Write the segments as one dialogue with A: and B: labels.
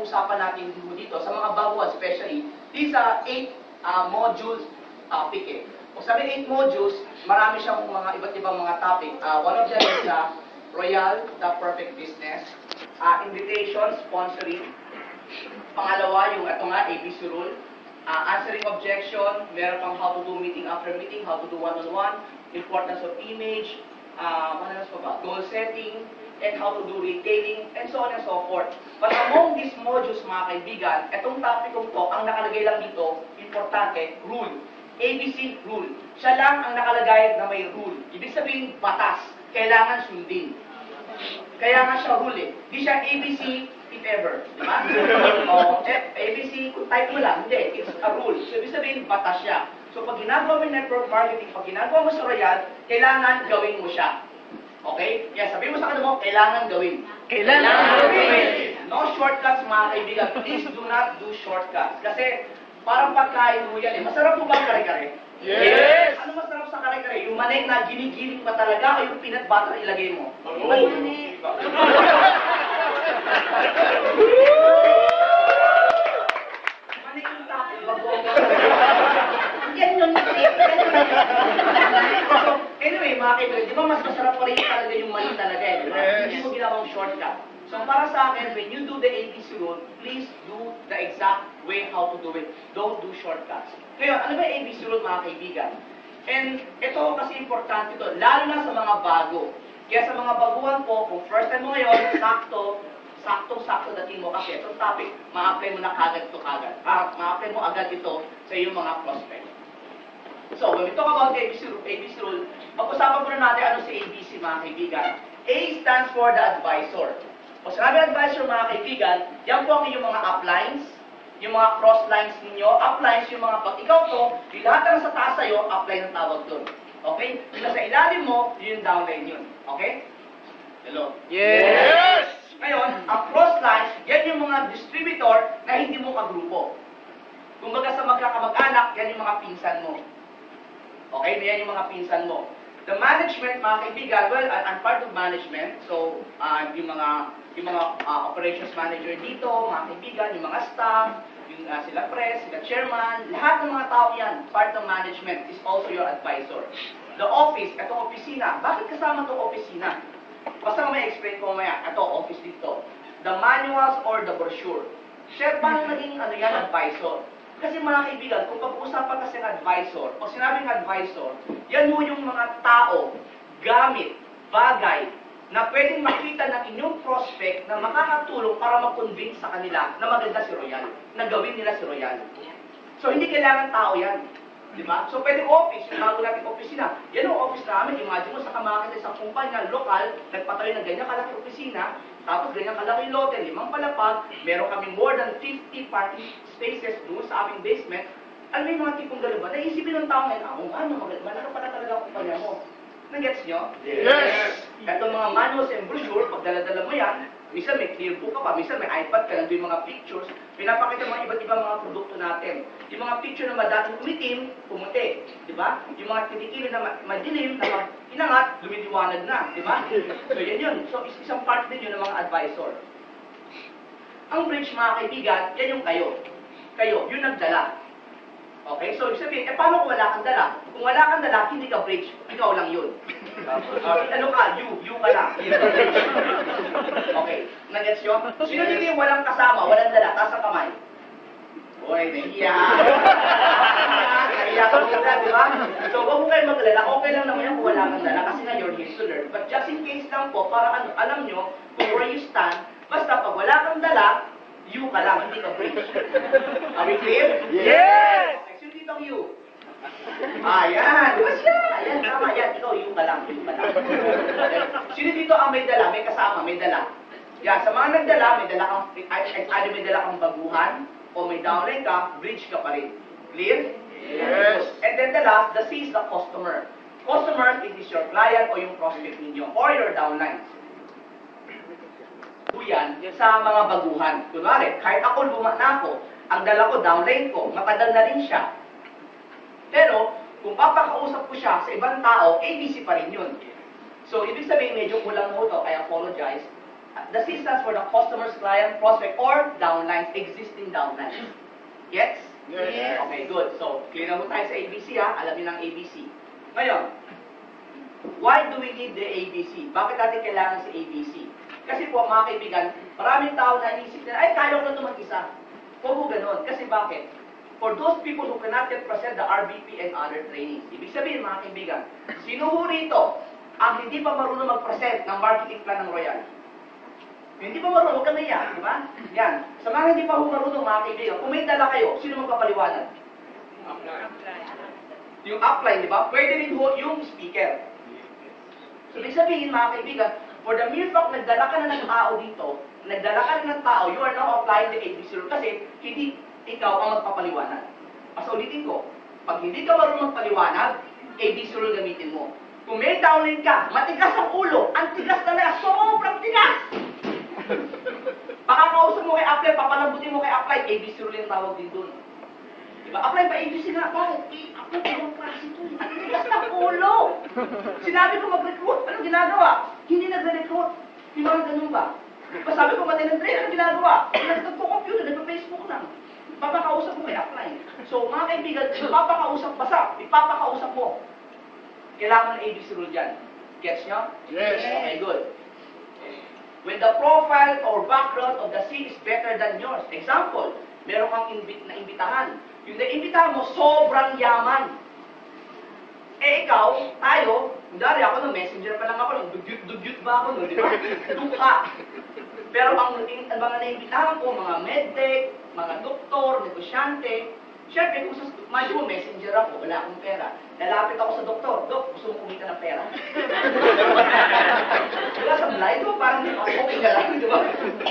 A: pag-uusapan natin dito, sa mga baguhan especially, these are 8 modules topic eh. Kung sabi 8 modules, marami siyang mga iba't ibang mga topic. One of them is Royal, the perfect business, invitation, sponsoring. Pangalawa, yung ito nga, ABC rule. Answering objection, meron pang how to do meeting after meeting, how to do one-on-one, importance of image, goal setting, and how to do retailing, and so on and so forth. But among these modules, mga kaibigan, itong topic kong to, ang nakalagay lang dito, importante, rule. ABC rule. Siya lang ang nakalagay na may rule. Ibig sabihin, batas. Kailangan sundin. Kaya nga siya rule eh. Di siya ABC if ever. Diba? O, ABC, kung type mo lang, hindi. It's a rule. So, ibig sabihin, batas siya. So, pag ginagawa mo yung network marketing, pag ginagawa mo sa Royal, kailangan gawin mo siya. Okay? Kaya sabihin mo sa kanila mo, kailangan gawin. Kailangan gawin. No shortcuts, mga kaibigan. Please do not do shortcuts. Kasi, parang pagkain mo yan eh. Masarap mo ba ang kare-kare?
B: Yes!
A: Ano masarap sa kare-kare? Yung manik na ginigiling pa talaga o yung peanut butter ilagay mo? Manik. Manik yung tapos. Yan yun. Anyway, mga kaibigan, di ba mas masarap pa rin talaga yung manik talaga eh? Diba? Hindi mo ginawang shortcut. So para sa akin, when you do the ABC rule, please do the exact way how to do it. Don't do shortcuts. Ngayon, ano ba yung ABC rule, mga kaibigan? And ito kasi importante ito, lalo na sa mga bago. Kaya sa mga baguhan po, kung first time mo ngayon, saktong-sakto dating mo kasi itong topic, ma-apply mo na kagad ito kagad. Ma-apply mo agad ito sa iyong mga prospect. So, when we talk about the ABC rule, pag-usapan muna natin ano si ABC, mga kaibigan. A stands for the advisor. Kung sinabi advisor, mga kaibigan, yan po ang inyong mga uplines, yung mga crosslines ninyo, uplines, yung mga pag ikaw to, yung lahat na sa taas sa'yo, upline ang tawag doon. Okay? Yung nasa ilalim mo, yun yung downline yun. Okay? Hello?
B: Yes!
A: Ngayon, ang crosslines, yan yung mga distributor na hindi mo kagrupo. Kumbaga sa magkakamag-anak, yan yung mga pinsan mo. Okay? Yan yung mga pinsan mo. The management, mga kaibigan, well, I'm part of management. So, yung mga operations manager dito, mga kaibigan, yung mga staff, yung sila press, sila chairman, lahat ng mga tao yan, part ng management is also your advisor. The office, itong opisina. Bakit kasama itong opisina? Basta may explain ko mamaya, ito, office dito. The manuals or the brochure. Share, paano naging advisor? Kasi mga kaibigan, kung pag-uusapan kasi ng advisor, pag sinabing advisor, yan mo yung mga tao, gamit, bagay, na pwedeng makita ng inyong prospect na makakatulong para mag-convince sa kanila na maganda si Royal, na gawin nila si Royal. So, hindi kailangan tao yan. Diba? So, pwedeng office, yung bago natin opisina. Yan ang office namin. Imagine mo sa kamakita sa kumpanya, lokal, nagpatayo ng ganyan kalaki opisina, tapos ganyan kalaki lote, 5 palapag, meron kami more than 50 parking spaces doon sa aming basement. Alam mo yung mga tipong gano'n ba? Naisipin ng tao ngayon, malaki pala talaga ang kumpanya mo. Nag-gets nyo?
B: Yes!
A: Itong mga manuals and brochure, pag dala-dala mo yan, minsan may clear book ka pa, minsan may iPad ka, nandun yung mga pictures, pinapakita mga iba't ibang mga produkto natin. Yung mga picture na madating umitim, pumuti. Di ba? Yung mga kinikili na madilim, na inangat, lumiliwanag na. Di ba? So yan yun. So isang part din yun ng mga advisor. Ang bridge, mga kaibigan, yan yung kayo. Kayo, yung nagdala. Okay? So, ibig sabihin, paano kung wala kang dala? Kung wala kang dala, hindi ka bridge. Ikaw lang yun. Ano ka? You ka lang. Okay. Nag-gets yun? Sino dito yung walang kasama, walang dala, taas ang kamay? Uy, nahiya. Nahiya ka muna, di ba? So, huwag mo kayo mag-alala. Okay lang naman yung kung wala kang dala kasi nga you're here to learn. But just in case lang po, para alam nyo kung where you stand, basta pag wala kang dala, you ka lang, hindi ka bridge. Are we clear?
B: Yes!
A: Itong you. Yan. Diba siya? Yan, tama yan. Ikaw, you ka lang. Sino dito ang may dala? May kasama, may dala. Yan, sa mga nagdala, may dala kang, either may dala kang baguhan, o may downline ka, bridge ka pa rin. Clear?
B: Yes.
A: And then the last, the C is the customer. Customer, it is your client o yung prospect ninyo, or your downlines. Yan, sa mga baguhan. Kunwari, kahit ako luma na ako, ang dala ko, downline ko, matagal na rin siya. Pero, kung papakausap ko siya sa ibang tao, ABC pa rin yun. So, ibig sabihin, medyo kulang mo ito, I apologize. The C stands for the customer's client, prospect, or downlines, existing downlines. Gets?
B: Yes.
A: Okay, good. So, clear na mo tayo sa ABC ha. Alam niyo ng ABC. Ngayon, why do we need the ABC? Bakit natin kailangan si ABC? Kasi po, mga kaibigan, maraming tao na inisip nila, ay, kaya ko lang ito mag-isa. Huwag mo ganun. Kasi bakit? For those people who cannot yet present the RBP and other trainings. Ibig sabihin, mga kaibigan, sino ho rito ang hindi pa marunong mag-present ng marketing plan ng Royal? Hindi pa marunong, huwag ka naiya, di ba? Yan. Sa mga hindi pa ho marunong, mga kaibigan, kung may dala kayo, sino magpapaliwanag? Yung upline, di ba? Pwede rin ho yung speaker. So, ibig sabihin, mga kaibigan, for the mere fact, nagdala ka na ng tao dito, nagdala ka na ng tao, you are now applying the ABC rule kasi hindi ikaw ang magpapaliwanag. Mas ulitin ko, pag hindi ka marunong magpaliwanag, ABC rule gamitin mo. Kung may downline ka, matigas ang ulo, ang tigas talaga, sobrang tigas! Pakakausap mo kay apply, papalambutin mo kay apply, ABC rule yung tawag din dun. Diba? Apply pa ABC nga, bakit? Ako, ibang klase ito. Ang tigas ng ulo! Sinabi ko mag-recruit, anong ginagawa? Hindi nagre-recruit. Yung mga ganun ba? Diba sabi ko matinang train, anong ginagawa? Nagpo-computer, nagpo-Facebook lang. Papakausap mo kay apply. So, mga kaibigan, ipapakausap mo. Kailangan ng ABC rule dyan. Gets nyo?
B: Yes.
A: Okay, good. When the profile or background of the scene is better than yours. Example, meron kang naimbitahan. Yung naimbitahan mo, sobrang yaman. Eh ikaw, tayo, dari ako no, messenger pa lang ako, dugyut ba ako no, di ba? Duka. Pero ang mga naimbitahan ko, mga medtech, mga doktor, negosyante, syempre, kung sa imagine mo, messenger ako, wala akong pera. Lalapit ako sa doktor, Dok, gusto mo kumita ng pera? Diba, sa blind mo, parang okay ka lang, di ba?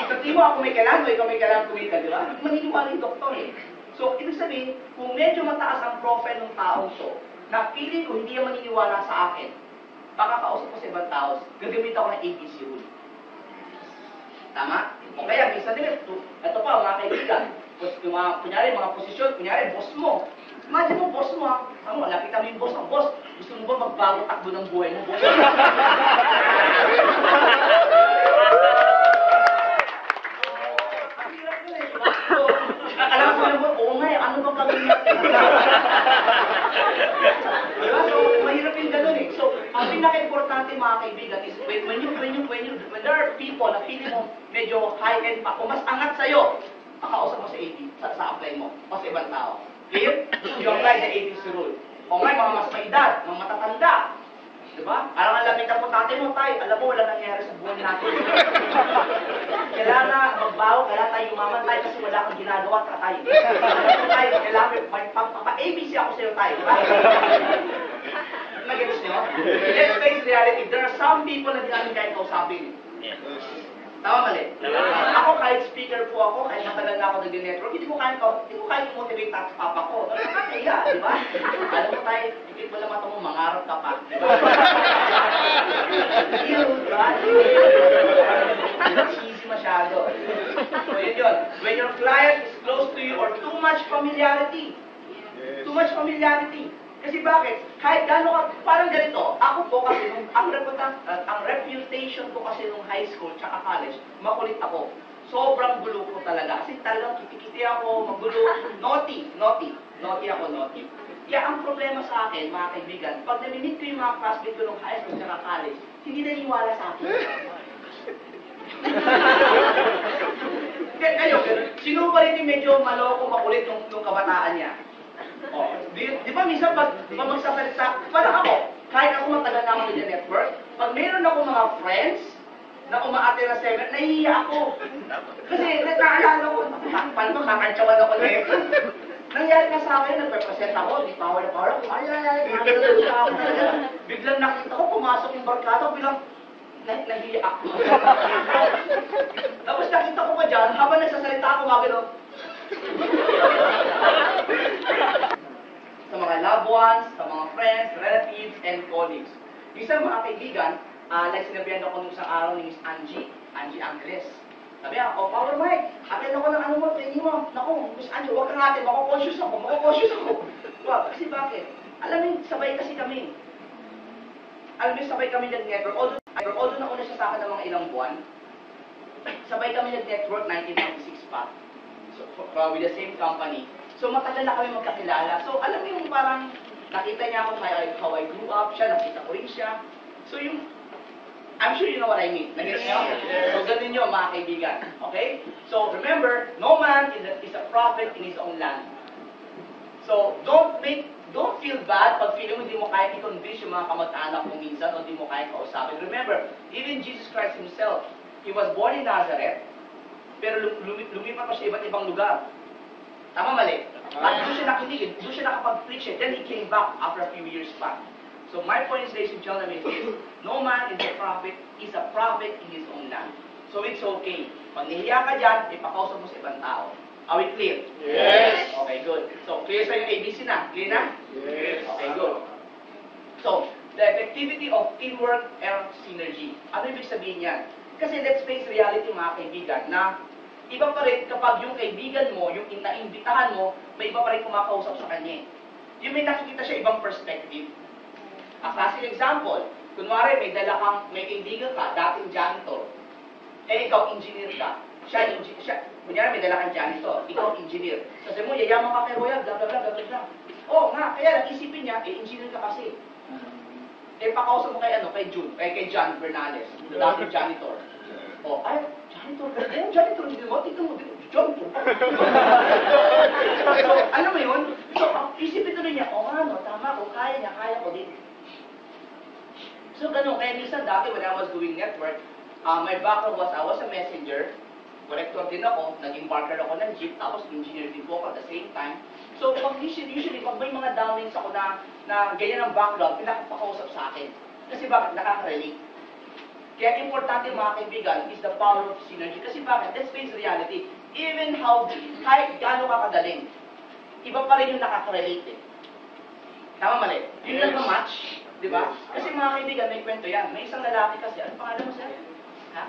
A: Sa tingin mo, ako may kailangan, ikaw may kailangan kumita, di ba? Maniniwala yung doktor eh. So, ibig sabihin, kung medyo mataas ang profile ng taong to, na feeling ko hindi yung maniniwala sa akin, makakausap ko sa ibang tao, gagamit ako ng ABC rule. Tama? O kaya, minsan din, ito pa, mga kaibigan, yung mga, kunyari, mga posisyon, kunyari, boss mo. Imagine mo, boss mo, ano, lapitan mo yung boss mo. Boss, gusto mo ba magbago takbo ng buhay mo, boss? Ang hirap yun eh, diba? So, alam mo naman, oo nga eh, ano bang gagawin natin? Diba? So, mahirap yung ganun eh. So, ang pinaka-importante mga kaibigan is when there are people na feeling mo medyo high-end pa, kung mas angat sa'yo, makausap mo sa AB, sa apply mo, o sa ibang tao. Clear? You apply the ABC rule. O nga, mga mas may edad, mga matatanda. Diba? Alam nga, lapitan po tatay mo, tay, alam mo, wala nangyari sa buwan natin. Kailangan na magbago, kailangan tayo umaman tayo kasi wala kang ginagawa at tayo. Tayo, kailangan, pa-ABC ako sa'yo tayo, diba? Nag-gets nyo? Let's face reality, there are some people na di namin kahit kausapin. Tama mali? Ako kahit speaker po ako, kahit matagal na ako nag-network, hindi ko kaya motivate sa papa ko. Nakakaya, di ba? Alam mo tayo, hindi mo naman ito mo, mangarap ka pa. Di ba? Cheesy masyado. So yun. When your client is close to you or too much familiarity. Too much familiarity. Kasi bakit? Kahit gano'n ka, parang ganito, ako po kasi, ang reputation ko kasi nung high school tsaka college, makulit ako. Sobrang gulo ko talaga. Kasi talagang kitikiti ako, magulo, naughty ako. Kaya ang problema sa akin, mga kaibigan, pag nami-meet ko yung mga classmates ko nung high school tsaka college, hindi naniniwala sa akin. Kaya kayo, sino pa rin yung medyo maloko, makulit nung kabataan niya? Oh, di ba minsan pag magsasalita, parang ako, kahit ako matagal na ako sa network, pag mayroon ako mga friends na umaate na seminar, nahihiya ako. Kasi nagkaalala ko, paano kakantsawan ako na nangyari ka sa akin, nagpe-present ako, di power na power ako, biglang nakita ko, pumasok yung barkada, biglang nahihiya ako. Tapos nakita ko pa dyan, habang nagsasalita ako, magano, sa mga loved ones, sa mga friends, relatives, and colleagues. Isang mga kaibigan, like sinabihan ako nung isang araw ni Miss Angie Angeles. Sabi niya, oh, Power Mike, atin ako ng ano mo, training mo. Naku, Miss Angie, huwag kang atin, mako-conscious ako. Wow, kasi bakit? Alam mo, sabay kasi kami. Sabay kami ng network. Although nauna siya sa akin ng mga ilang buwan, sabay kami nag-network 1996 pa. So, with the same company. So, matagal na kami magkakilala. So, alam mo yung parang nakita niya ako how I grew up siya, nakita ko rin siya. So, yung I'm sure you know what I mean. Nag-gets niyo? So, ganun yun, mga kaibigan. Okay? So, remember, no man is a prophet in his own land. So, don't feel bad pag feeling mo hindi mo kaya i-convince yung mga kamag-anak mo minsan o hindi mo kaya kausapin. Remember, even Jesus Christ himself, he was born in Nazareth, pero lumipat pa siya iba't ibang lugar. Tama, mali? At doon siya nakinig, doon siya nakapag-preach it, then he came back after a few years back. So my point is, ladies and gentlemen, is no man is a prophet in his own land. So it's okay. Pag nahiya ka dyan, ipakausap mo sa ibang tao. Are we clear?
B: Yes.
A: Okay, good. So, clear sa yung ABC na? Clear na?
B: Yes.
A: Okay, good. So, the effectivity of teamwork and synergy. Ano ibig sabihin yan? Kasi let's face reality, mga kaibigan, na iba pa rin kapag yung kaibigan mo, yung naimbitahan mo, may iba pa rin kumakausap sa kanya. Yung may nakikita siya ibang perspective. A classic example, kunwari may kaibigan ka, dating janitor, ikaw engineer ka, kunyari may dala kang janitor, ikaw engineer. Kasi mo, yayaman ka kay Royal, blah blah blah blah blah. Oo nga, kaya isipin niya, engineer ka kasi. Pakausap mo kay John Bernales, dating janitor. Janitor ka? Janitor, hindi mo, tignan mo, janitor pa. So, alam mo yun? So, isipin tuloy niya, tama ko, kaya ko din. So, ganun. Kaya minsan dati, when I was doing network, my background was, I was a messenger, collector din ako, naging barker ako ng jeep, tapos engineer din po ako at the same time. So, usually, pag may mga downlinks ako na ganyan ang background, pinapakausap sa akin. Kasi bakit? Nakaka-relate. Kaya importante, mga kaibigan, is the power of synergy. Kasi bakit? Let's face reality. Even kahit gaano ka kagaling, iba pa rin yung nakaka-relate eh. Tama, mali? Yung nag-match, di ba? Kasi mga kaibigan, may kwento yan. May isang lalaki kasi, ano pangalan mo sir? Ha?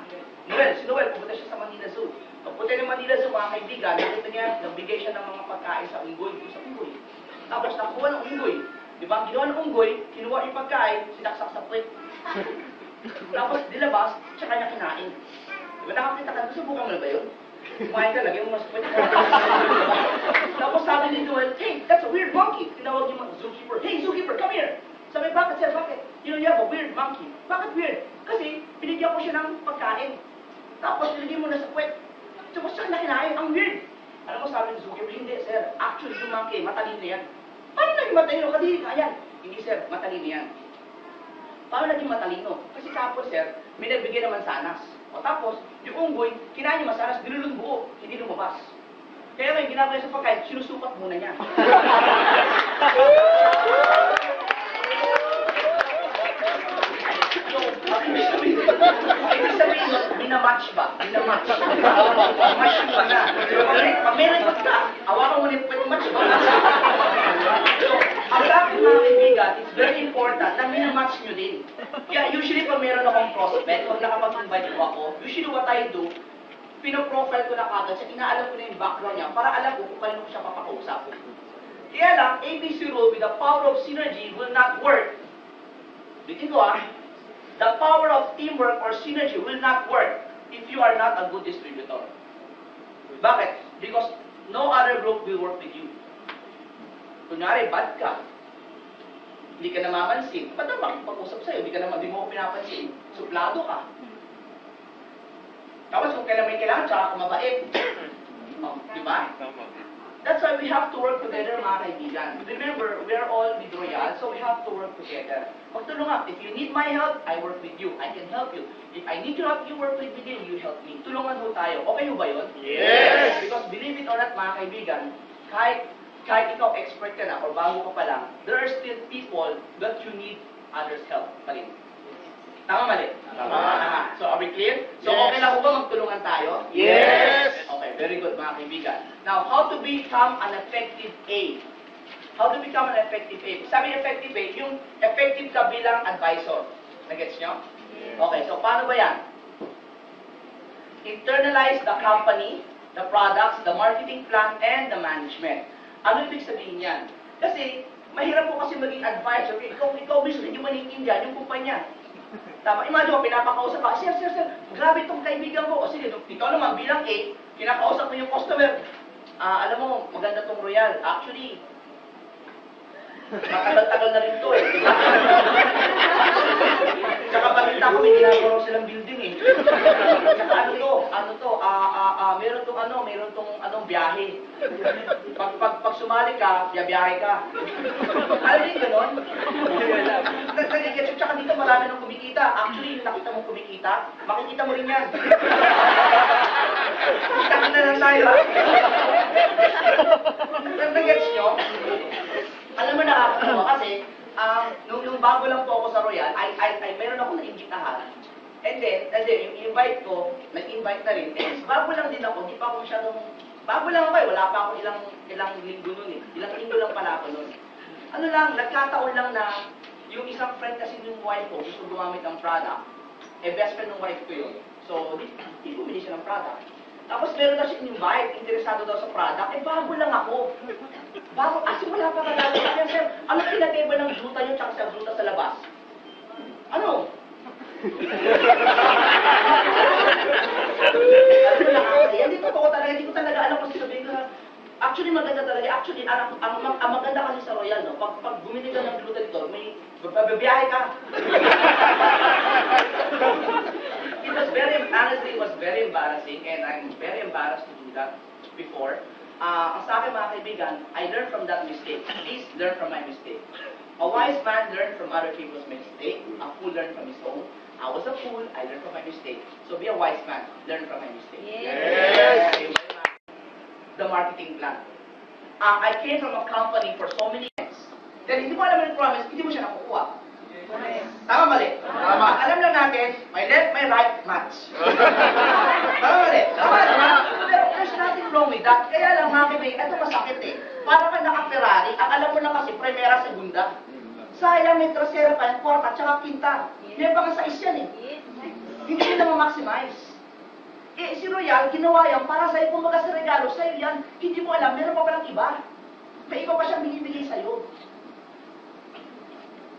A: Noel, si Noel, pupunta siya sa Manila Zoo. Pagpunta ng Manila Zoo, mga kaibigan, nakita niya, nagbigay siya ng mga pagkain sa unggoy, sa unggoy. Tapos nakuha ng unggoy. Di ba? Ang ginawa ng unggoy, kinuha yung pagkain, sinaksak sa puwet. Tapos dilabas, tsaka niya kinain. Di ba? Nakakita ka, subukan mo na ba yun? Kumain ka, lagyan mo mas puwet. Tapos sabi ni Noel, hey, that's a weird monkey. Tinawag yung mga zookeeper, hey, zookeeper, come here. Sabi, bakit sir, bakit? You have a weird monkey. Bakit weird? Kasi, binigyan ko siya ng pagkain. Tapos, nilagay mo na sa puwet. Tapos, siya na kinain. Ang weird. Alam mo, sabi ni zookeeper, hindi sir. Actually, yung monkey, matalino yan. Paano naging matalino? Kadiri ka yan. Hindi sir, matalino yan. Paano naging matalino? Kasi kapos sir, may nagbigay naman sanas. O tapos, yung unggoy, kinain niya masanas, dinulong buo, hindi lumabas. Kaya ngayon, ginagawa niya sa pagkain, sinusukat muna niya. Ibig sabihin, minamatch ba? Minamatch. Match ba na? Pag may record ka, awakan mo na yung match ba? So, ang dapat mga kaibigan, it's very important na minamatch nyo din. Kaya usually pag meron akong prospect, pag nakapag-invite ko ako, usually what I do, pinoprofile ko na kagad siya, inaalam ko na yung background niya para alam ko kung kanino ko siya papakausap. Kaya lang, ABC rule with the power of synergy will not work. Bitin ko the power of teamwork or synergy will not work if you are not a good distributor. Bakit? Because no other group will work with you. Kunyari, bad ka. Hindi ka namamansin. Ba't ang makipag-usap sa'yo? Hindi mo ko pinapansin. Suplado ka. Tapos kung kailan may kailangan, tsaka ka mabait. Di ba? That's why we have to work together, mga kaibigan. Remember, we are all with Royal, so we have to work together. Magtulungan. If you need my help, I work with you. I can help you. If I need to help you, work with me, you help me. Tulungan ho tayo. Okay ho ba yun?
B: Yes!
A: Because believe it or not, mga kaibigan, kahit ikaw expert ka na or bago ka pa lang, there are still people that you need others' help pa rin. Tama, mali?
B: Tama.
A: So, are we clear? So,
B: Yes.
A: okay lang ho ba magtulungan tayo?
B: Yes!
A: Okay, very good, mga kaibigan. Now, how to become an effective A? How to become an effective A? Sabi effective A, yung effective ka bilang advisor. Nagets nyo?
B: Yes.
A: Okay, so paano ba yan? Internalize the company, the products, the marketing plan, and the management. Ano ibig sabihin yan? Kasi, mahirap po kasi maging advisor. Ikaw mismo, hindi mo naiintindihan yung kumpanya. Tama, imagine mo, pinapakausap ka, sir, grabe itong kaibigan ko. O sige, ikaw naman bilang A, kinakausap mo yung customer. Alam mo, maganda tong Royal. Actually, matagal-tagal na rin to eh. Tsaka balita ko, may ginagawa silang building eh. Tsaka meron tong biyahe. Pag sumali ka, biyahe ka. Alam niyo yung ganon? Tsaka dito marami nang kumikita. Actually, yung nakita mong kumikita, makikita mo rin yan. Kita na lang tayo. Nag-gets nyo? Alam mo, nakakatawa kasi, nung bago lang po ako sa Royal, meron ako na-imbitahan. And then, yung invite ko, nag-invite na rin. And bago lang din ako, di pa ako masyadong, bago lang ako eh, wala pa ako ilang linggo nun eh. Ilang linggo lang pala ako nun. Ano lang, nagkataon lang na, yung isang friend kasi ng wife ko, gusto gumamit ng product. Best friend ng wife ko yun. So, di bumili siya ng product. Tapos meron na siya invite, interesado daw sa product. Bago lang ako. Wala pa talaga. Kaya sir, ano pinagkaiba ng juta nyo tsaka sa juta sa labas? Ano? Hindi ko talaga alam kung sabihin ko. Actually, maganda talaga. Actually, ang maganda kasi sa Royal, no? Pag bumili ka ng gluten dito, may babiyahe ka. Honestly, it was very embarrassing, and I'm very embarrassed to do that before. Ang sa akin, mga kaibigan, I learned from that mistake. Please learn from my mistake. A wise man learned from other people's mistake. A fool learned from his own. I was a fool, I learned from my mistake. So be a wise man, learn from my mistake.
B: Yes.
A: The marketing plan. I came from a company for so many years. Then hindi mo alam yung promise, hindi mo siya nakukuha. Tama, mali?
B: Tama.
A: Alam lang natin, my left, my right, match. Tama, mali? Tama. Pero there's nothing wrong with that. Kaya lang, mga kaibigan, ito masakit eh. Para ka naka-Ferrari, ang alam mo lang kasi, primera, segunda. Sayang, may trasera pa, yung kwarta, tsaka quinta. May pang sais yan eh. Hindi mo na ma-maximize. Si Royal, ginawa yan para sa'yo, kumbaga sa regalo, sa'yo yan. Hindi mo alam, meron pa palang iba. May iba pa siyang binibigay sa'yo.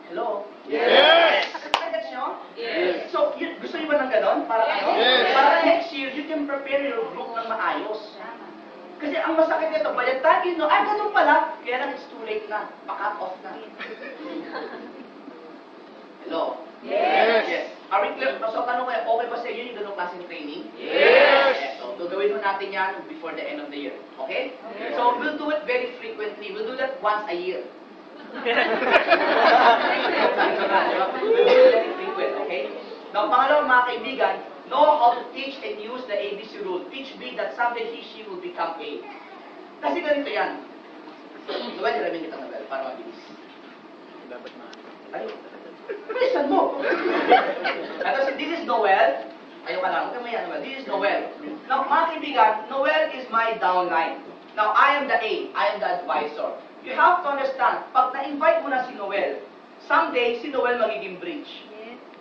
A: Hello?
B: Yes.
A: Gets nyo?
B: Yes.
A: So, gusto niyo ba ng ganon? Para ano?
B: Yes.
A: Para next year, you can prepare your group ng maayos. Kasi ang masakit nito, by the time you know, ganun pala, kaya lang it's too late na. Pa-cut off na. Hello?
B: Yes.
A: Are we clear? So, tanong ko, okay ba sa inyo yung ganong klaseng training?
B: Yes.
A: So, gagawin mo natin yan before the end of the year. Okay?
B: Yes.
A: So, we'll do it very frequently. We'll do that once a year. Very frequent, okay? Now, pangalawang mga kaibigan, know how to teach and use the ABC rule. Teach B that someday he, she will become A. Kasi ganito yan. Diba, niramin kita Nobel, para mabilis. Ayun. Bilisan mo. This is Noel. Ayun ka lang. Okay, Noel. This is Noel. Now, mga kaibigan, Noel is my downline. Now, I am the A. I am the advisor. You have to understand, pag na-invite mo na si Noel, someday, si Noel magiging bridge.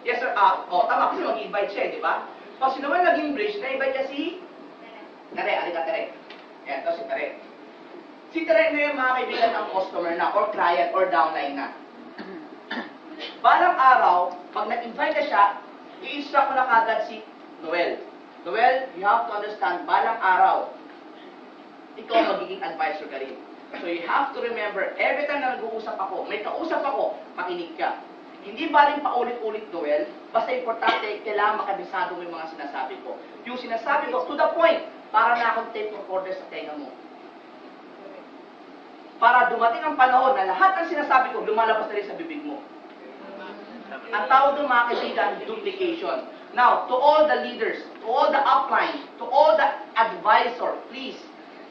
A: Yes, sir. Tama, kasi mag-invite siya, di ba? Pag si Noel naging bridge, na-invite niya si Tere. Alika, Tere. Yan, ito si Tere. Si Tere na yung mga kaibigan ng customer na, or client, or downline na. Balang araw, pag nag-invite na siya, i-instruct mo na kagad si Noel. Noel, you have to understand, balang araw, ikaw magiging advisor ka rin. So you have to remember, every time na nag-uusap ako, may kausap ako, makinig ka. Hindi baling paulit-ulit, Noel, basta importante, kailangan makabisado mo yung mga sinasabi ko. Yung sinasabi ko, to the point, para na akong tape recorder sa tenga mo. Para dumating ang panahon na lahat ng sinasabi ko, lumalabas na rin sa bibig mo. Ang tawag ng mga kaibigan, duplication. Now, to all the leaders, to all the upline, to all the advisor, please,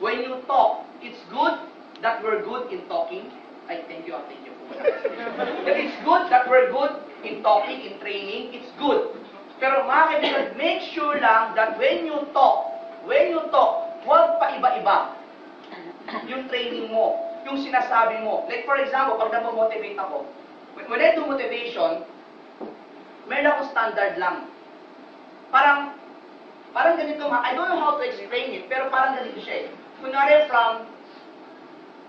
A: when you talk, it's good that we're good in talking. Ay, thank you. It's good that we're good in talking, in training. It's good. Pero mga kaibigan, make sure lang that when you talk, huwag pa iba-iba yung training mo, yung sinasabi mo. Like for example, pag namomotivate ako, when I do motivation, meron akong standard lang. Parang ganito I don't know how to explain it, pero parang ganito siya eh.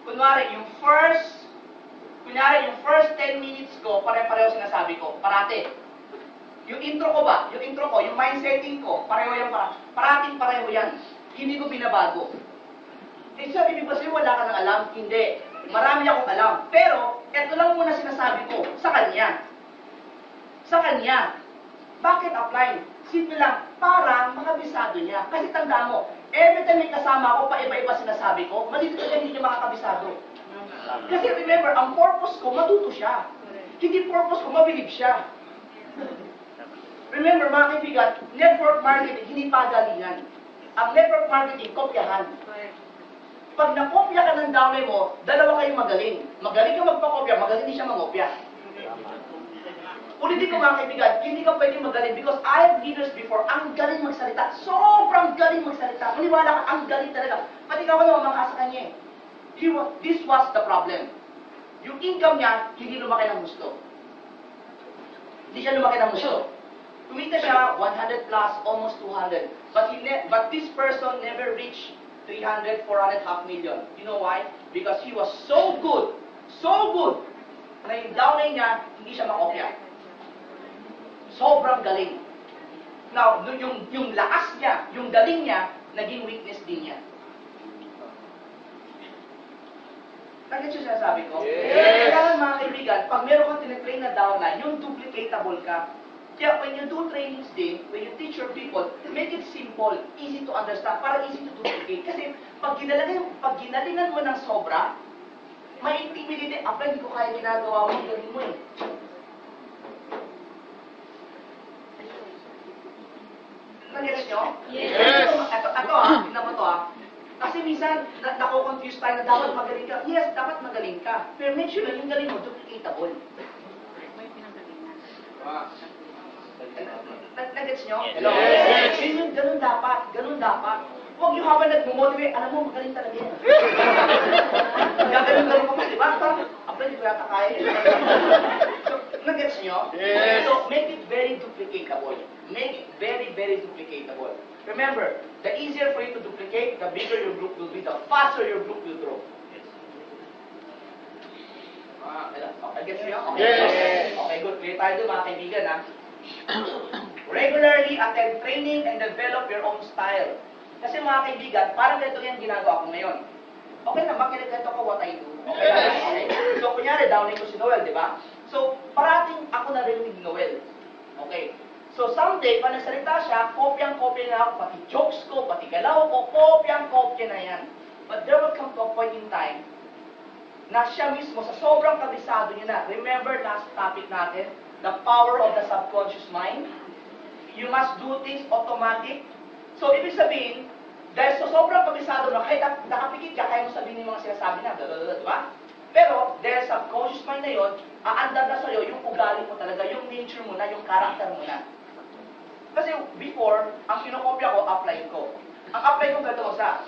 A: Kunwari, yung first 10 minutes ko, pare-pareho sinasabi ko, parate. Yung intro ko ba? Yung intro ko, yung mindsetting ko, pareho yan parating pareho yan. Hindi ko binabago. Eh, sabi mo kasi wala ka nang alam? Hindi. Marami akong alam. Pero, eto lang muna sinasabi ko sa kanya. Sa kanya. Bakit apply? Simple lang, para makabisado niya. Kasi tanda mo, every time may kasama ako, pa-iba-iba sinasabi ko, malito ka hindi niya makakabisado. Kasi remember, ang purpose ko, matuto siya. Hindi purpose ko, mabilib siya. Remember, mga kaibigan, network marketing, hindi pagalingan. Ang network marketing, kopyahan. Pag nakopya ka ng downline mo, dalawa kayong magaling. Magaling ka magpakopya, magaling din siya mangopya. Ulitin ko mga kaibigan, hindi ka pwede magaling because I have leaders before, ang galing magsalita. Sobrang galing magsalita. Maniwala ka, ang galing talaga. Pati ka naman mga sa kanya eh. This was the problem. Yung income niya, hindi lumaki ng gusto. Hindi siya lumaki ng gusto. Kumita siya 100 plus, almost 200. But this person never reached 300, 400, half million. You know why? Because he was so good, na yung downline niya, hindi siya makopya. Sobrang galing. Now, yung lakas niya, yung galing niya, naging weakness din niya. Naging siya sinasabi ko?
B: Yes!
A: Kaya mga kaibigan, pag meron kang tinitrain na downline, yung duplicatable ka. Kaya when you do trainings din, when you teach your people, make it simple, easy to understand, para easy to duplicate. Kasi pag ginalingan mo ng sobra, may intimidate, hindi ko kaya ginagawa mo, galing mo eh. Nag-gets nyo?
B: Yes!
A: Ito tignan mo to Kasi minsan, nako-confuse tayo na dapat magaling ka. Yes, dapat magaling ka. Pero make sure na yung galing mo, duplicatable. Nag-gets nyo?
B: Hello? Yes!
A: Ganun dapat. Huwag yung habang nag-motivate, alam mo, magaling talaga yan. Gagaling ko pa, di ba? Hindi ko yata kaya. So, nag-gets nyo?
B: Yes!
A: So, make it very duplicatable. Make it very, very duplicatable. Remember, the easier for you to duplicate, the bigger your group will be, the faster your group will grow. Okay, gets nyo? Okay.
B: Yes!
A: Okay, good. Clear tayo doon, mga kaibigan, Regularly attend training and develop your own style. Kasi mga kaibigan, parang ganito yung ginagawa ko ngayon. Okay na, makinig ko what I do. Okay na, okay? So, kunyari, downing ko si Noel, di ba? So, parating ako narinig ni Noel. Okay. So, someday, pag nagsalita siya, kopyang-kopya na ako, pati jokes ko, pati galaw ko, kopyang-kopya na yan. But there will come to a point in time na siya mismo, sa sobrang kabisado niya na, remember last topic natin, the power of the subconscious mind? You must do things automatic. So, ibig sabihin, dahil sa sobrang kabisado na, kahit nakapikit ka, kaya mo sabihin yung mga sinasabi na, di ba? Pero, dahil sa subconscious mind na yun, aandar na sa'yo yung ugali mo talaga, yung nature mo na, yung character mo na. Kasi before, ang kinokopya ko, apply ko. Ang apply ko ganito sa,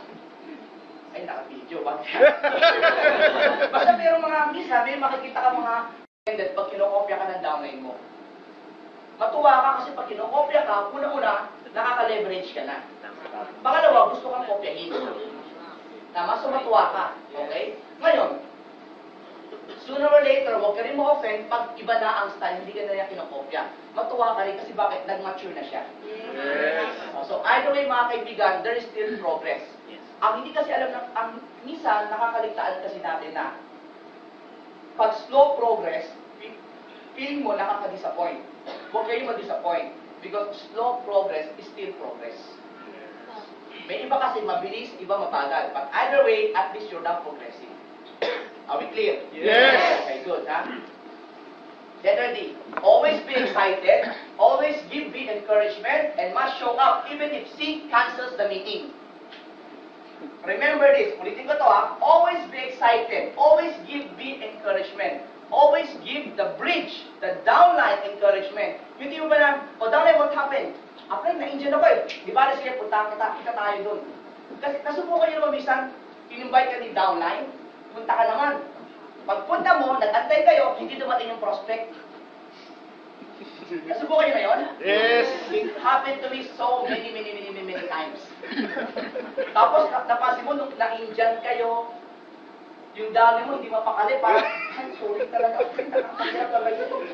A: ay, naka-video, ba? Basta mayroong mga, minsan, may makikita ka mga, pag kinokopya ka ng downline mo. Matuwa ka kasi pag kinokopya ka, una-una, nakaka-leverage ka na. Pangalawa, gusto kang kopyahin. Tama? So, matuwa ka. Okay? Ngayon, sooner or later, huwag ka rin ma-offend pag iba na ang style, hindi ka na niya kinokopya. Matuwa ka rin kasi bakit? Nag-mature na siya.
B: Yes!
A: So, either way, mga kaibigan, there is still progress. Ang hindi kasi alam ang minsan, nakakaligtaan kasi natin na pag slow progress, feeling mo nakaka-disappoint. Huwag kayo ma-disappoint because slow progress is still progress. May iba kasi mabilis, iba mabagal. But either way, at least you're not progressing. Are we clear?
B: Yes!
A: Okay, good, Letter D. Always be excited, always give B encouragement, and must show up even if C cancels the meeting. Remember this, ulitin ko to always be excited, always give B encouragement, always give the bridge, the downline encouragement. Hindi mo ba na, downline, what happened? Apply, na-injure ako Di ba, sige, punta kita tayo doon. Kasi nasubukan nyo naman minsan, in-invite ka ni downline, punta ka naman. Pagpunta mo, nag-antay kayo, hindi dumating yung prospect. Nasubukan nyo na yun?
B: Yes!
A: It happened to me so many times. Tapos, napansin mo, nung na-injure kayo, yung dami mo, hindi mapakali, parang, sorry talaga, nakakagirap talaga yun.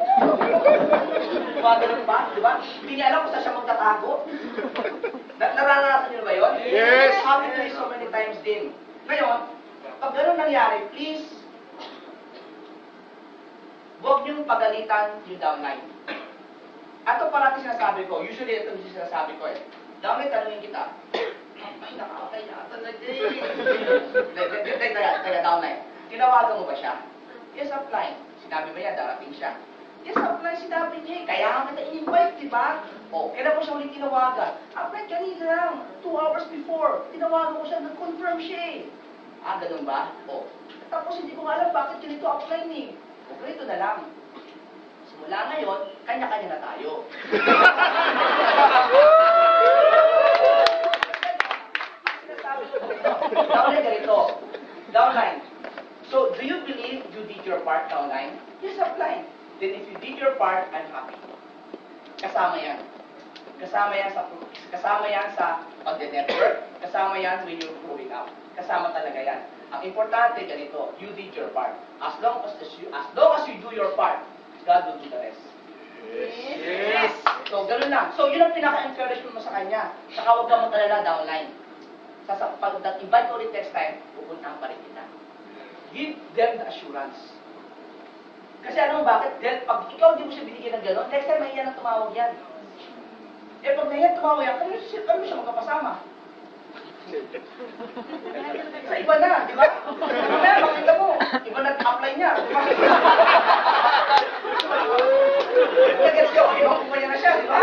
A: Gumagano pa, di ba? Hindi niya alam kung saan siya magtatago. Naranasan niyo ba yun?
B: Yes.
A: It's happened to me so many times din. Ngayon, pag gano'n nangyari, please, huwag niyong pagalitan yung downline. Ito parati sinasabi ko, usually ito yung sinasabi ko eh. Downline, tanungin kita, ay, nakakatay na ata na din. Teka, downline. Tinawagan mo ba siya? Yes, upline. Sinabi ba niya, darating siya? Yes, upline, sinabi niya eh. Kaya nga kita in-invite, di ba? O, kailan mo siya ulit tinawagan? Upline, kanina lang, 2 hours before. Tinawagan ko siya, nag-confirm siya eh. Ah, ganun ba? O, tapos hindi ko nga alam bakit ganito upline eh. O, ganito na lang. Simula ngayon, kanya-kanya na tayo. Downline ganito. Downline. So, do you believe you did your part, downline? Yes, upline. Then if you did your part, I'm happy. Kasama yan. Kasama yan sa pag-network. Kasama yan when you're growing up. Kasama talaga yan. Ang importante ganito, you did your part. As long as you do your part, God will do the rest.
B: Yes.
A: So, ganun lang. So, yun ang pinaka-encouragement mo sa kanya. Saka huwag kang magalala, downline. Pag invite ko ulit next time, pupuntahan pa rin kita. Give them the assurance. Kasi alam mo bakit? Dahil pag ikaw di mo siya binigyan ng gano'n, next time mahiya na tumawag yan. Eh pag nahiya tumawag yan, kano siya magkapasama? Sa iba na, di ba? Kaya makita mo, iba nag-apply niya. Di ba? Nag-gets ko, ibang kumpanya na siya, di ba?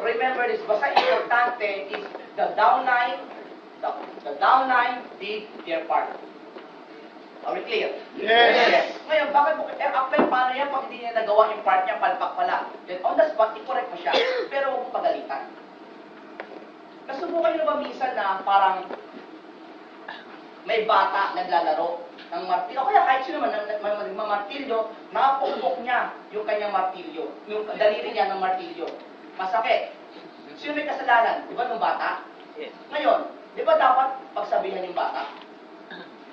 A: Remember this, basta importante is the downline did their part. Are we clear?
B: Yes.
A: Ngayon, bakit mo, apply paano yan pag hindi niya nagawa yung part niya, palpak pala. Then on the spot, i-correct mo siya. Pero huwag mong pagalitan. Nasubukan niyo na ba minsan na parang may bata naglalaro ng martilyo? O kaya kahit sino man nagmamartilyo, nakapukpok niya yung kanyang martilyo, yung daliri niya ng martilyo. Masakit. Sino may kasalanan? Di ba nung bata?
B: Yes.
A: Ngayon, di ba dapat pagsabihan yung bata?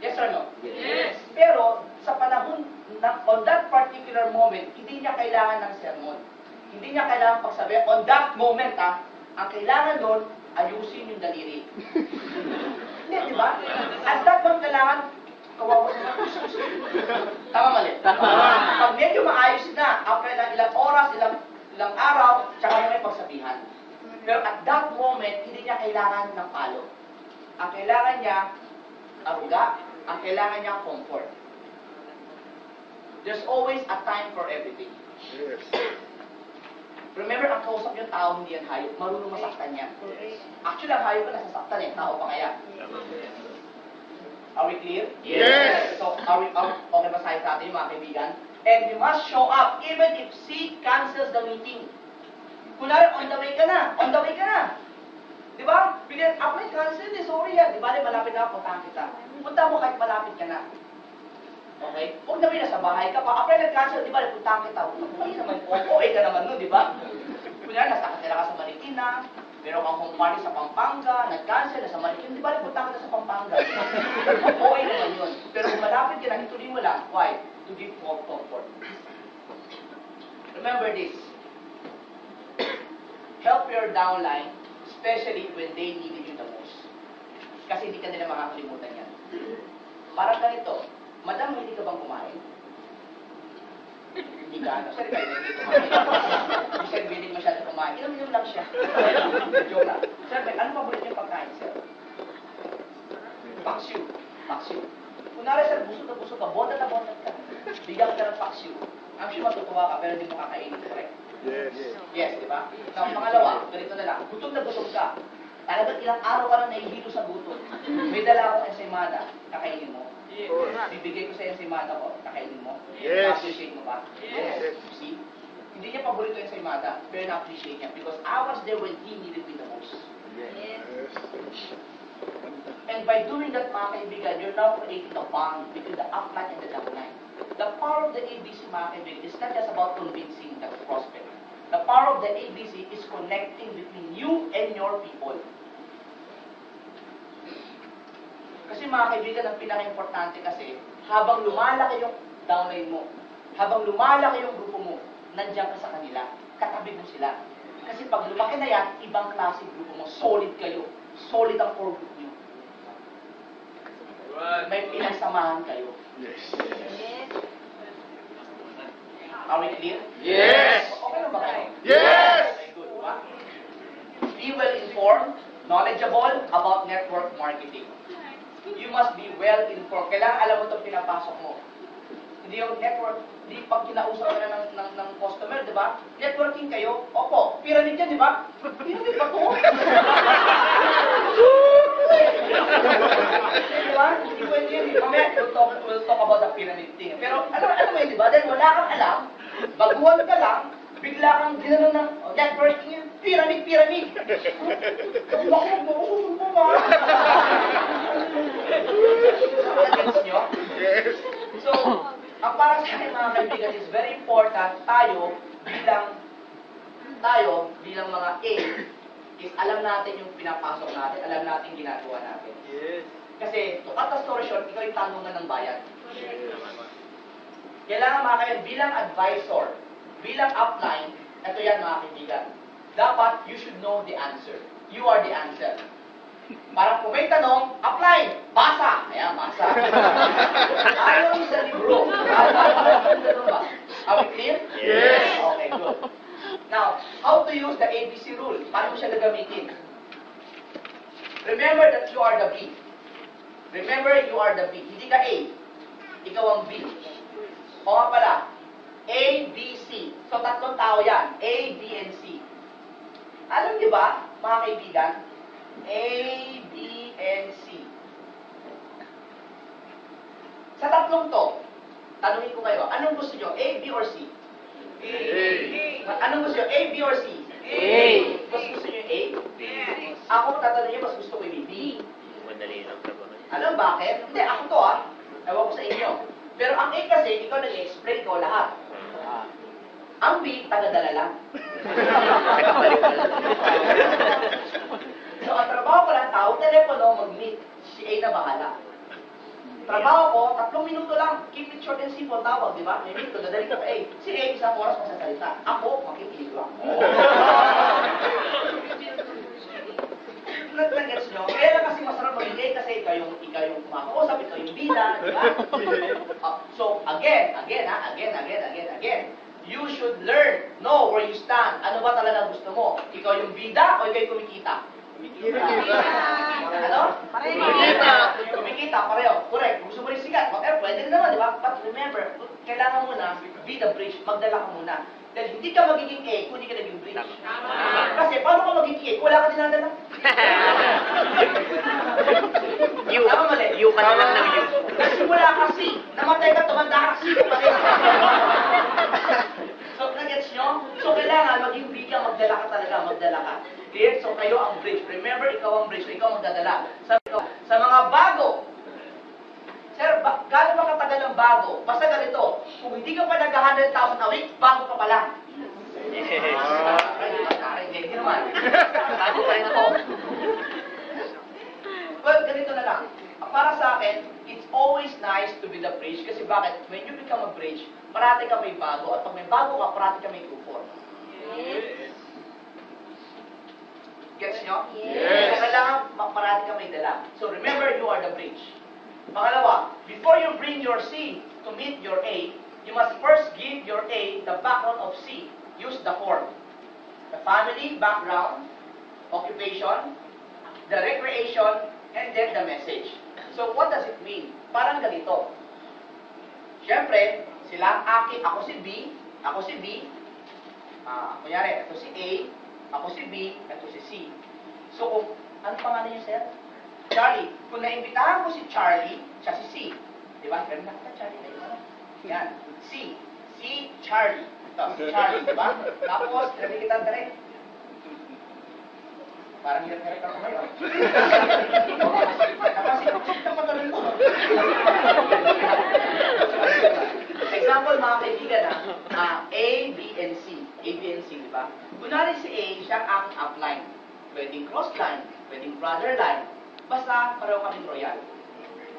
A: Yes or no?
B: Yes.
A: Pero, sa panahon, on that particular moment, hindi niya kailangan ng sermon. Hindi niya kailangan pagsabihan. On that moment, ang kailangan doon, ayusin yung daliri. Hindi, di ba? At that moment, kailangan, kawawa na. Tama mali?
B: Tama.
A: Pag medyo maayos na, after ng ilang oras, ilang araw, tsaka na may pagsabihan. Pero at that moment, hindi niya kailangan ng palo. Ang kailangan niya, aruga. Ang kailangan niya, comfort. There's always a time for everything.
B: Yes.
A: Remember, ang kausap yung tao, hindi yan hayop. Marunong masaktan yan. Actually, ang hayop ka nasasaktan eh. Tao pa kaya. Are we clear?
B: Yes.
A: So, okay ba sa natin yung mga kaibigan? And you must show up even if she cancels the meeting. Kunwari, on the way ka na. On the way ka na. Di ba? Bigyan, apply cancel eh. Sorry yan. Di ba? Malapit na, puntahan kita. Punta mo kahit malapit ka na. Okay? Huwag na nasa bahay ka pa. Apply nag-cancel, di ba? Puntahan kita. Hindi naman. OA ka naman nun, di ba? Kunwari, nasa katira ka sa Marikina. Meron kang home party sa Pampanga. Nag-cancel, nasa Marikina. Di ba? Puntahan kita sa Pampanga. OA naman yun. Pero kung malapit ka na, ituloy mo lang. Why? To give more comfort. Remember this. Help your downline, especially when they needed you the most. Kasi hindi ka nila makakalimutan yan. Parang ganito, Madam, hindi ka bang kumain? Hindi ka, ano? Sorry, kayo hindi kumain. Hindi siya biling masyado kumain. Inom-inom lang siya. Joke lang. Sir, ano paborito yung pagkain, sir? Paksiw. Paksiw. Kunwari, sir, busog ka, bondat ka. Bigyan ka ng paksiw. I'm sure matutuwa ka, pero hindi mo kakainin, correct?
B: Yes.
A: Yes, di ba? Now, pangalawa, ganito na lang. Gutom na gutom ka. Talagang ilang araw ka na nahihilo sa gutom. May dala akong ensaymada, kakainin mo.
B: Yes.
A: Bibigay ko sa ensaymada ko, kakainin mo.
B: Yes.
A: Na-appreciate mo ba?
B: Yes.
A: See? Hindi niya paborito yung ensaymada, pero na-appreciate niya because I was there when he needed me the most.
B: Yes.
A: And by doing that, mga kaibigan, you're now creating a bond between the upline and the downline. The power of the ABC, mga kaibigan, is not just about convincing the prospect. The power of the ABC is connecting between you and your people. Kasi mga kaibigan, ang pinaka-importante kasi, habang lumalaki yung downline mo, habang lumalaki yung grupo mo, nandiyan ka sa kanila, katabi mo sila. Kasi pag lumaki na yan, ibang klase grupo mo, solid kayo. Solid ang core group nyo. May pinagsamahan kayo.
B: Yes.
C: Yes.
A: Are we clear?
B: Yes.
A: Okay na ba kayo?
B: Yes.
A: Okay, good. Diba? Be well informed, knowledgeable about network marketing. You must be well informed. Kailangan alam mo itong pinapasok mo. Hindi yung network, hindi pag kinausap ka na ng customer, di ba? Networking kayo, opo, pyramid yan, di ba? Pyramid ba ito? Di ba? Hindi pwede yun. Mamaya, we'll talk about the pyramid thing. Pero ano mo yun, di ba? Dahil wala kang alam, baguhan ka lang, bigla kang ginano ng networking yun, pyramid. Ang laki mo, susunod mo ba? Nagets nyo?
B: Yes.
A: So, ang para sa akin mga kaibigan is very important tayo bilang mga A is alam natin yung pinapasok natin, alam natin ginagawa natin.
B: Yes.
A: Kasi to cut the story short, ikaw yung tanungan ng bayan. Kailangan mga kaibigan bilang advisor, bilang upline, ito yan mga kaibigan. Dapat you should know the answer. You are the answer. Parang kung may tanong, apply! Basa! Ayan, basa. Ayaw yung sa libro. Ganun ba? Are we clear?
B: Yes.
A: Okay, good. Now, how to use the ABC rule? Paano mo siya gagamitin? Remember that you are the B. Remember, you are the B. Hindi ka A. Ikaw ang B. O nga pala, A, B, C. So, tatlong tao yan. A, B, and C. Alam niyo ba, mga kaibigan, A, B, and C. Sa tatlong to, tanungin ko kayo, anong gusto nyo? A, B, or C?
B: A.
A: Anong gusto nyo? A, B, or C?
C: A.
A: Mas gusto nyo A? Ako, tatanungin nyo, mas gusto ko yung B.
D: Madali lang ka ba?
A: Alam bakit? Hindi, ako to Ewan ko sa inyo. Pero ang A kasi, ikaw nag-explain ko lahat. Ang B, tagadala lang. So, ang trabaho ko lang, tawag telepono, mag-meet. Si A na bahala. Trabaho ko, 3 minuto lang. Keep it short and simple, tawag, di ba? May minuto, dadaling ka pa A. Si A, isang oras masasalita. Ako, makikinig lang. Nag-gets nyo? Kaya lang kasi masarap mag-ingay kasi ikaw yung kumakausap, ikaw yung bida, di ba? So, again. You should learn, know where you stand. Ano ba talaga gusto mo? Ikaw yung bida o ikaw yung kumikita? Ano? Kumikita, pareho. Correct. Gusto mo rin sikat. Pwede rin naman, di ba? But remember, kailangan muna, be the bridge. Magdala ka muna. Dahil hindi ka magiging A kung hindi ka naging bridge. Kasi paano ka magiging A kung wala ka dinadala? Tama mali.
D: You ka na lang ng you.
A: Nagsimula ka C. Namatay ka, tumanda ka C. Pa rin. So, nagets nyo? So, kailangan maging B ka, magdala ka. Clear? So, kayo ang bridge. Remember, ikaw ang bridge. So, ikaw magdadala. Sa mga bago, sir, gano'n ba katagal ang bago? Basta ganito, kung hindi ka pa nag-100,000 a week, bago ka pa lang.
D: Yes.
A: Hindi naman. Bago pa rin ako. Well, ganito na lang. Para sa akin, it's always nice to be the bridge. Kasi bakit? When you become a bridge, parati ka may bago. At pag may bago ka, parati ka may kufor. Gets nyo?
B: Yes.
A: So, kailangan parati ka may dala. So, remember, you are the bridge. Pangalawa, before you bring your C to meet your A, you must first give your A the background of C. Use the form. The family, background, occupation, the recreation, and then the message. So, what does it mean? Parang ganito. Siyempre, sila akin, ako si B. Kunyari, ito si A, ako si B, ito si C. So, kung, ano pangalan niyo, sir? Charlie. Kung naimbitahan ko si Charlie, siya si C. Di ba? Pero nakita Charlie na isa. Yan. C. Si Charlie. Ito, si Charlie, di ba? Tapos, nabigyan kita rin. Parang hirap-hirap ako ngayon. Nakasipag-sip na magaling ko. Example, mga kaibigan A, B, and C. A, B, and C, di ba? Kunwari si A, siya ang upline. Pwedeng cross-line, pwedeng brother line. Basta, pareho kaming royal.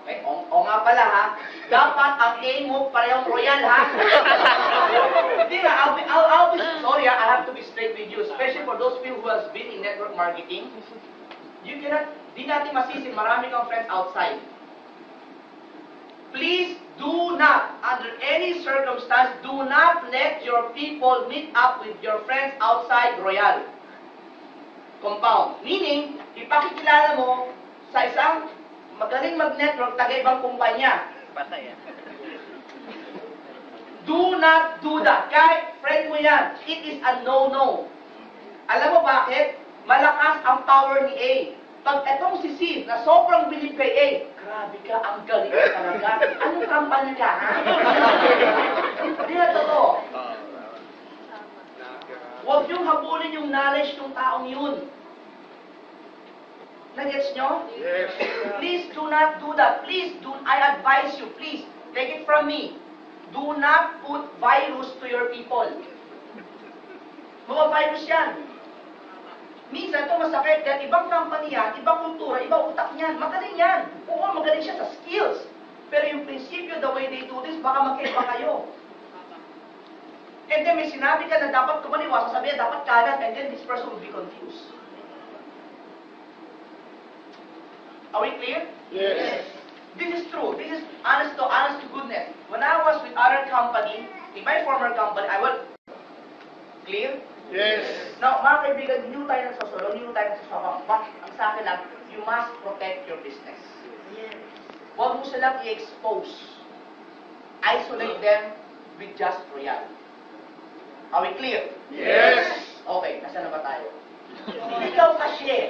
A: Okay? O nga pala dapat ang A mo parehong royal yeah, I have to be straight with you, especially for those people who has been in network marketing. You cannot, di natin masisi, marami kang friends outside. Please do not, under any circumstance, do not let your people meet up with your friends outside Royal compound. Meaning, ipakikilala mo sa isang magaling mag-network, taga-ibang kumpanya.
D: Patay ah.
A: Do not do that. Kahit friend mo yan, it is a no-no. Alam mo bakit? Malakas ang power ni A. Pag etong si C, na sobrang bilib kay A, grabe ka, ang galing ka talaga. Anong kampanya ka, ha? Hindi na totoo. Huwag niyong habulin yung knowledge ng taong yun. Nagets nyo?
B: Yes.
A: Please do not do that. Please do, I advise you, please, take it from me. Do not put virus to your people. Mga virus yan. Minsan ito masakit dahil ibang company yan, ibang kultura, ibang utak niyan. Magaling yan. Oo, magaling siya sa skills. Pero yung prinsipyo, the way they do this, baka magkaiba kayo. And then may sinabi ka na dapat kumaliwa, sasabihin dapat kanan, and then this person will be confused. Are we clear?
B: Yes.
A: This is true. This is honest to goodness. When I was with other company, in my former company, I will clear.
B: Yes.
A: Now, mga kaibigan, hindi mo tayo nagsasolo, hindi mo tayo nagsasawang. But, ang sa akin lang, you must protect your business. Huwag mo silang i-expose. Isolate them with just Royal. Are we clear?
B: Yes.
A: Okay, nasa na ba tayo? Ikaw kasi.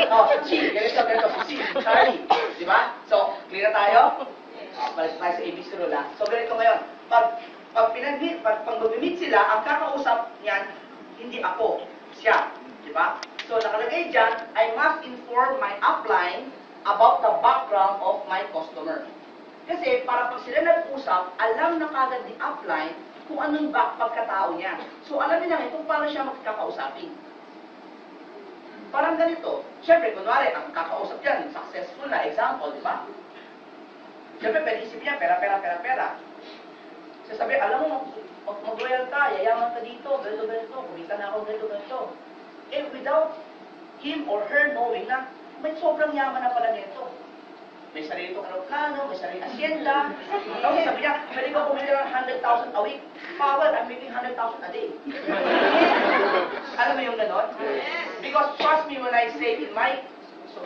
A: Oh, si Chi. Ganito, si Charlie. Di ba? So, clear na tayo? Balik tayo sa ABC rule, ha? So, ganito ngayon. Pag mag-meet sila, ang kakausap niyan, hindi ako, siya. Di ba? So, nakalagay dyan, I must inform my upline about the background of my customer. Kasi, para pag sila nag-usap, alam na kagad ni upline kung anong pagkatao niya. So, alam niya kung paano siya magkakausapin. Parang ganito. Siyempre, kunwari, ang kakausap yan, successful na example, di ba? Siyempre, pwede isipin niya, pera. Sasabi, alam mo, mag-royal ka, yayaman ka dito, ganito, kumita na ako, ganito. Eh, without him or her knowing na, may sobrang yaman na pala nito. May sarili itong aeroplano, may sarili asyenda. Tapos sabi niya, pwede ko kumita ng 100,000 a week. Power, I'm making 100,000 a day. Alam mo yung ganon? Because trust me when I say,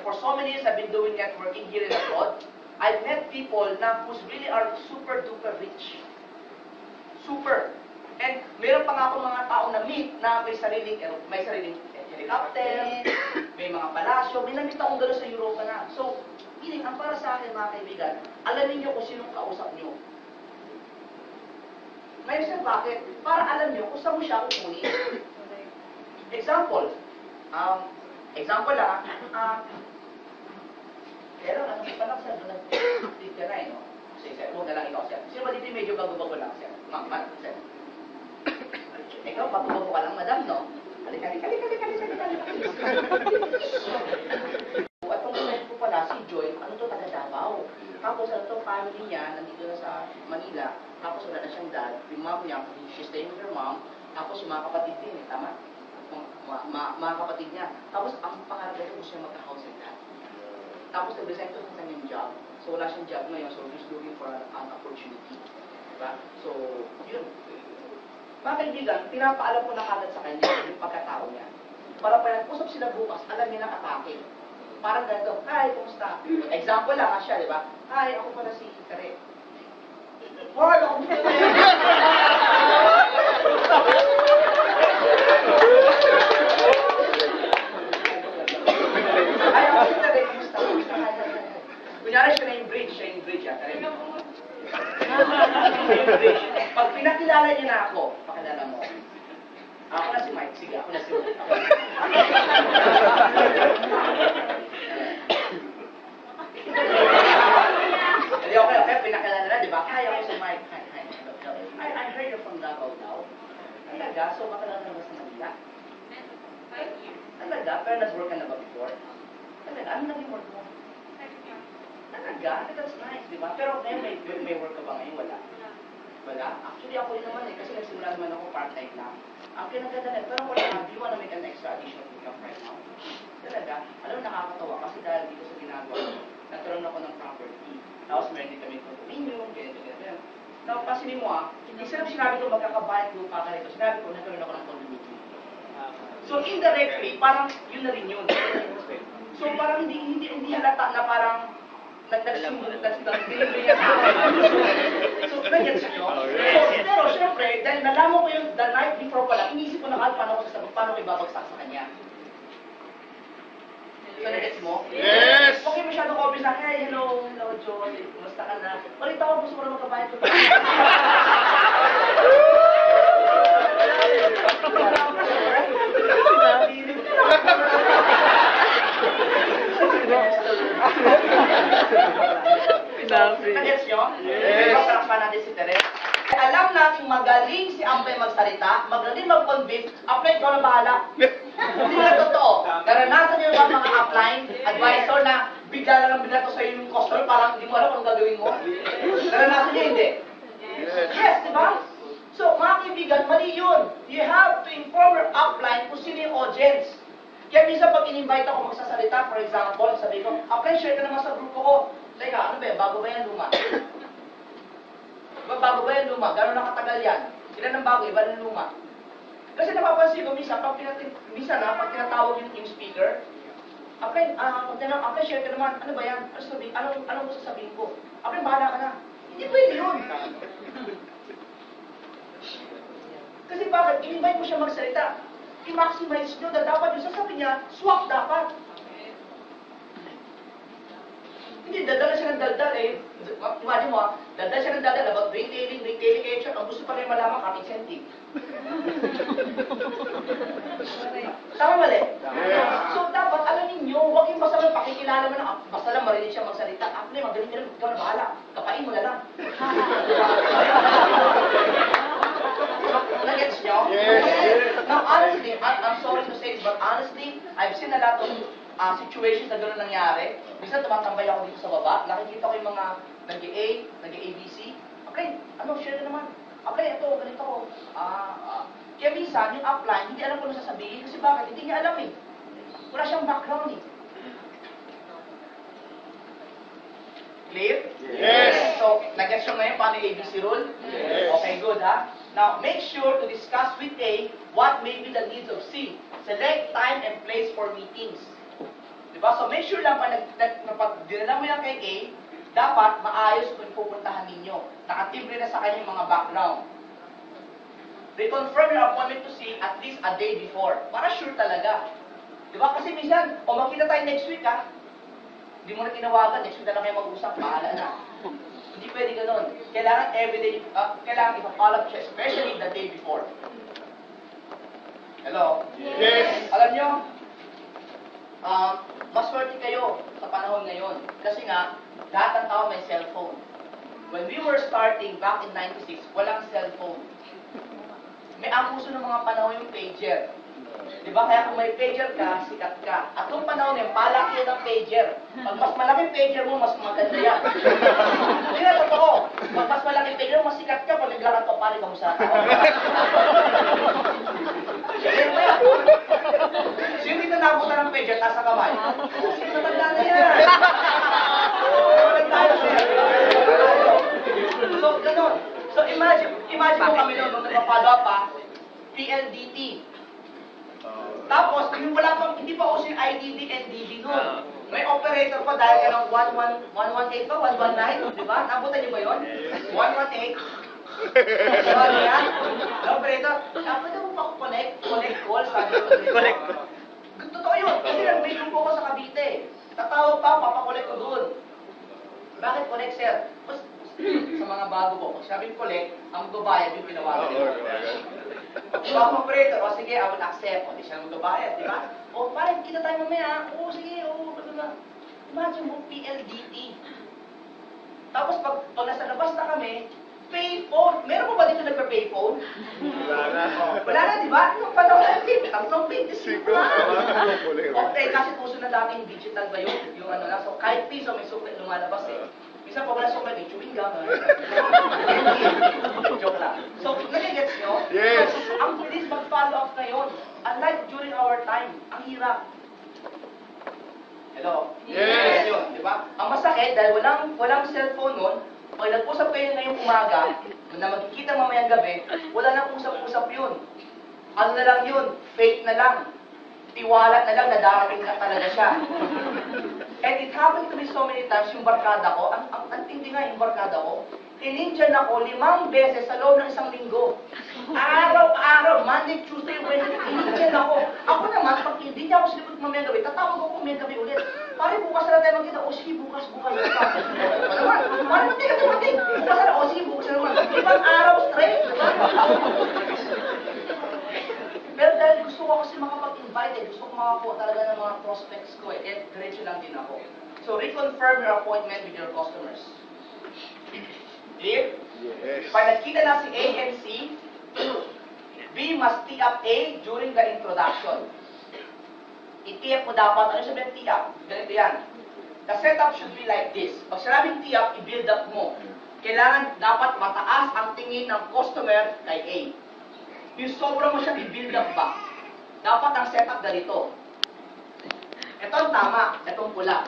A: for so many years I've been doing networking here in abroad, I've met people na who's really are super duper rich. Super. And meron pa nga ako mga tao na meet na may sariling helicopter, may mga palasyo, may namit akong gano'n sa Europa na. So, meaning, ang para sa akin mga kaibigan, alamin nyo kung sinong kausap nyo. Ngayon sa bakit? Para alam nyo kung saan mo siya kukunin. Example lang, pero ano pa lang sir, dito na no? Sir, huwag na lang ikaw sir. Sino ba dito medyo bago-bago lang sir? Ma'am, sir. Ikaw, bago-bago ka lang madam, no? Halika. At kung side ko pala, si Joy, ano to, taga Davao. Tapos ano to, family niya, nandito na sa Manila. Tapos wala na siyang dad. Yung mom niya, she's staying with her mom. Tapos yung mga kapatid din, tama? Mga kapatid niya. Tapos ang pangarap niya, gusto niya magka-house and dad. Tapos nag-resign to sa kanyang job. So wala siyang job ngayon, so he's looking for an opportunity. Diba? So, yun. Mga kaibigan, pinapaalam ko na kagad sa kanya yung pagkatao niya. Para pag nag-usap sila bukas, alam niya na atake. Parang ganito, hi, kumusta? Example lang siya, di ba? Hi, ako pala si Kare. Wala akong Hi, ako si Kare, kumusta? Kunyari siya na yung bridge, Kare. Pag pinakilala niya na ako, pakilala mo. Ako na si Mike. Sige, ako na si Mike. Okay. Pinakilala na, di ba? Hi, ako si Mike. Hi. I heard you're from Davao daw. Talaga? So, matagal ka na ba sa Manila?
C: 5 years.
A: Talaga? Pero nag-work ka na ba before? Talaga? Ano naging work mo? Talaga? That's nice, di ba? Pero ngayon, may work ka ba ngayon? Wala. Wala? Actually, ako rin naman eh, kasi nagsimula naman ako part-time lang. Ang kinaganda na, pero wala na, do you wanna make an extra additional income right now? Talaga, alam mo, nakakatawa kasi dahil dito sa ginagawa ko, nagkaroon ako ng property. Tapos meron din kami condominium, ganito, ganito. Now, pasinin mo instead of sinabi ko magkakabayad lupa ka rito, sinabi ko nagkaroon ako ng condominium. So indirectly, parang yun na rin yun. So parang hindi halata na parang nagsimula So, nag-gets nyo? Pero syempre, dahil nalaman ko yung the night before pala, inisip ko na paano ko sasagot, paano ko ibabagsak sa kanya. So, nag-gets mo?
B: Yes!
A: Okay, masyadong obvious na, hey, hello, John, kumusta ka na? Ulit ako, gusto ko na magkabayad ko. Nagets nyo?
B: Yes.
A: Pakakpan natin si Teres. Alam natin magaling si Ampay magsalita, magaling mag-convince, Ampay, ikaw na bahala. Hindi na totoo. Naranasan niyo ba mga upline, advisor na bigla na lang binato sa yung customer, parang hindi mo alam kung gagawin mo? Naranasan niyo, hindi? Yes, di ba? So, mga kaibigan, mali yun. You have to inform your upline kung sino yung audience. Kaya minsan pag in-invite ako magsasalita, for example, sabi ko, upline, share ka naman sa grupo ko. Teka, ano ba yan? Bago ba yan luma? Diba, bago ba yan luma? Gano'n nakatagal yan? Ilan ang bago, iba ng luma? Kasi napapansin ko, minsan, pag tinatawag yung speaker, upline, share ka naman, ano ba yan? Ano mo sasabihin ko? Upline, bahala ka na. Hindi pwede yun. Kasi bakit? In-invite mo siya magsalita. I-maximize nyo na dapat yung sasabi niya, swak dapat. Hindi, dadala siya ng daldal eh. Imagine mo dadala siya ng daldal about retailing action. Ang gusto pa rin malaman, cutting incentive. Tama mali? So dapat, alam ninyo, huwag yung basta lang pakikilala mo na, basta lang marinig siya magsalita. Actually, magaling ka lang, ikaw na bahala. Kapain mo na lang. Nagets nyo?
B: Yes.
A: Now, honestly, I'm sorry to say this, but honestly, I've seen a lot of situations na gano'n nangyari. Minsan tumatambay ako dito sa baba, nakikita ko yung mga nag-A, nag-ABC. Okay, share na naman. Okay, ito, ganito ko. Kaya minsan, yung upline, hindi alam kung ano sasabihin kasi bakit? Hindi niya alam eh. Wala siyang background eh. Clear?
B: Yes.
A: So, nag-gets nyo ngayon paano yung ABC rule?
B: Yes.
A: Okay, good ha? Now, make sure to discuss with A what may be the needs of C. Select time and place for meetings. Diba? So, make sure lang pag dinala mo yan kay A, dapat maayos kung pupuntahan ninyo. Nakatimbre na sa kanyang mga background. Reconfirm your appointment to C at least a day before. Para sure talaga. Diba? Kasi minsan, makita tayo next week ha. Hindi mo na tinawagan, next week na lang kayo mag-usap, bahala na. Hindi pwede ganun. Kailangan everyday, kailangan ipa-follow up siya, especially the day before. Hello?
B: Yes.
A: Alam nyo, maswerte kayo sa panahon ngayon. Kasi nga, lahat ng tao may cellphone. When we were starting back in 96, walang cellphone. May ang uso ng mga panahon yung pager. Diba? Kaya kung may pager ka, sikat ka. At kung panahon yan, palaki yan ang pager. Pag mas malaki pager mo, mas maganda yan. Hindi na totoo. Pag mas malaki pager mo, mas sikat ka. Pag naglakad ka, pari ka mo sa tao. Yan mo yan. Sino dito nabutan ng pager, taas sa kamay? Sino matanda na yan? Tayo siya. So, ganun. So, imagine mo kami noon, nung nagpa-follow up pa, PLDT. Tapos, yung wala pang, hindi pa uso yung IDD, NDD noon. May operator pa dahil ka ng 118 pa, 119, di ba? Nabutan niyo ba yun? 118. Ano yan? Operator, dapat mo pa connect call, sabi ko.
D: Connect.
A: Totoo yun, kasi nag-break po ko sa Cavite. Tatawag pa, papakolek ko doon. Bakit connect, sir? Mas, sa mga bago po, pag sabing collect, ang magbabayad yung pinawagan nila. Ang operator, o sige, I will accept. O, di siya magbabayad, di ba? O, parang kita tayo mamaya. O, sige, o, ano na. Imagine mo, PLDT. Tapos, pag nasa labas na kami, payphone. Meron mo ba dito nagpa-payphone? Wala na, di ba? Nung panahon na yung tatlong 25 na. Okay, kasi puso na dati yung digital ba yun? Yung ano na. So, kahit piso, may sukli lumalabas eh. Minsan pa wala sa may chewing gum. Joke lang. So, nagigets nyo?
B: Yes.
A: So, ang bilis mag-follow up ngayon. Unlike during our time, ang hirap. Hello?
B: Yes.
A: Yun, di ba? Ang masakit, dahil walang cellphone nun, pag nag-usap kayo ngayong umaga, na magkikita mamayang gabi, wala nang usap-usap yun. Ano na lang yun? Fake na lang. Tiwala na lang na darating na talaga siya. And it happened to me so many times, yung barkada ko, ang tindi nga yung barkada ko, tinindyan ako 5 beses sa loob ng isang linggo. Araw-araw, Monday, Tuesday, Wednesday, tinindyan ako. Ako naman, pag hindi niya ako sinipot mamayang gabi, tatawag ako mamayang gabi ulit. Pare, bukas na lang tayo magkita. O sige, bukas. Pare, matay ka dumating. Bukas na lang. O sige, bukas na naman. 5 araw straight. Pero dahil gusto ko kasi makapag-invite, gusto ko makakuha talaga ng mga prospects ko eh, diretso lang din ako. So, reconfirm your appointment with your customers. Clear?
B: Yes.
A: Pag nagkita na si A and C, B must tee up A during the introduction. I-tee up mo dapat, ano sabihin tee up? Ganito yan. The setup should be like this. Pag sinabing tee up, i-build up mo. Kailangan dapat mataas ang tingin ng customer kay A. Yung sobra mo siyang i-build up ba? Dapat ang setup ganito. Ito ang tama, itong pula.